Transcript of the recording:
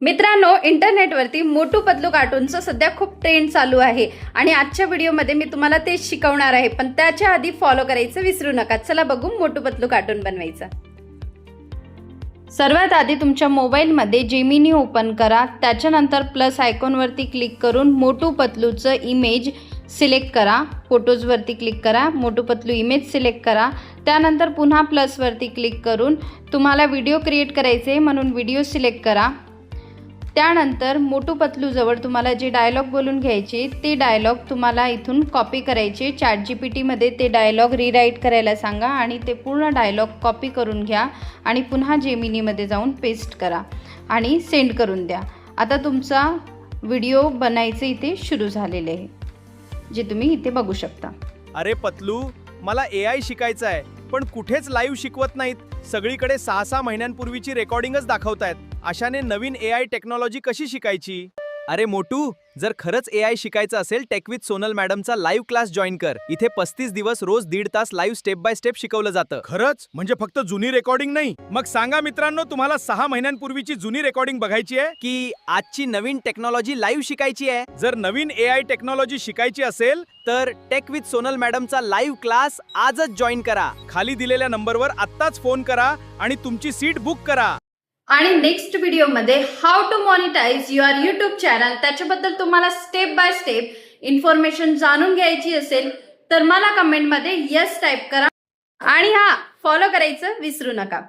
मित्रांनो, इंटरनेटवरती मोटू पतलू कार्टूनचं सध्या खूप ट्रेंड चालू आहे आणि आजच्या व्हिडिओमध्ये मी तुम्हाला तेच शिकवणार आहे, पण त्याच्या आधी फॉलो करायचं विसरू नका। चला बघू मोटू पतलू कार्टून बनवायचं। सर्वात आधी तुमच्या मोबाईलमध्ये जेमिनी ओपन करा, त्याच्यानंतर प्लस आयकॉनवरती क्लिक करून मोटू पतलूचं इमेज सिलेक्ट करा। फोटोजवरती क्लिक करा, मोटू पतलू इमेज सिलेक्ट करा, त्यानंतर पुन्हा प्लसवरती क्लिक करून तुम्हाला व्हिडिओ क्रिएट करायचे म्हणून व्हिडिओ सिलेक्ट करा। त्यानंतर मोटू पतलू जवळ तुम्हाला जे डायलॉग बोलून घ्यायचे ते डायलॉग तुम्हाला इथून कॉपी करायचे। ChatGPT मध्ये ते डायलॉग रीराईट करायला सांगा आणि ते पूर्ण डायलॉग कॉपी करून घ्या आणि पुन्हा जेमिनीमध्ये जाऊन पेस्ट करा आणि सेंड करून द्या। आता तुमचा व्हिडिओ बनायचे इथे सुरू झालेले आहे, जे तुम्ही इथे बघू शकता। अरे पतलू, मला AI शिकायचं आहे, पण कुठेच लाईव्ह शिकवत नाहीत। सगळीकडे 6-6 महिन्यांपूर्वीची रेकॉर्डिंगच दाखवतायत। अशाने नवीन AI टेक्नॉलॉजी कशी शिकायची? अरे मोटू, जर खरंच AI शिकायचं असेल टेक विथ सोनल मॅडमचा लाईव्ह क्लास जॉईन कर। इथे 35 दिवस रोज 1.5 तास लाईव्ह स्टेप बाय स्टेप शिकवलं जातं। खरंच? म्हणजे फक्त जुनी रेकॉर्डिंग नाही? मग सांगा मित्रांनो, तुम्हाला 6 महिन्यांपूर्वीची जुनी रेकॉर्डिंग बघायची आहे की आजची नवीन टेक्नॉलॉजी लाईव्ह शिकायची आहे? जर नवीन AI टेक्नॉलॉजी शिकायची असेल तर टेक विथ सोनल मॅडमचा लाईव्ह क्लास आजच जॉईन करा। खाली दिलेल्या नंबरवर आत्ताच फोन करा आणि तुमची सीट बुक करा। आणि नेक्स्ट व्हिडिओमध्ये how to monetize your YouTube channel, त्याच्याबद्दल तुम्हाला स्टेप बाय स्टेप इन्फॉर्मेशन जाणून घ्यायची असेल तर मला कमेंटमध्ये येस टाईप करा आणि फॉलो करायचं विसरू नका।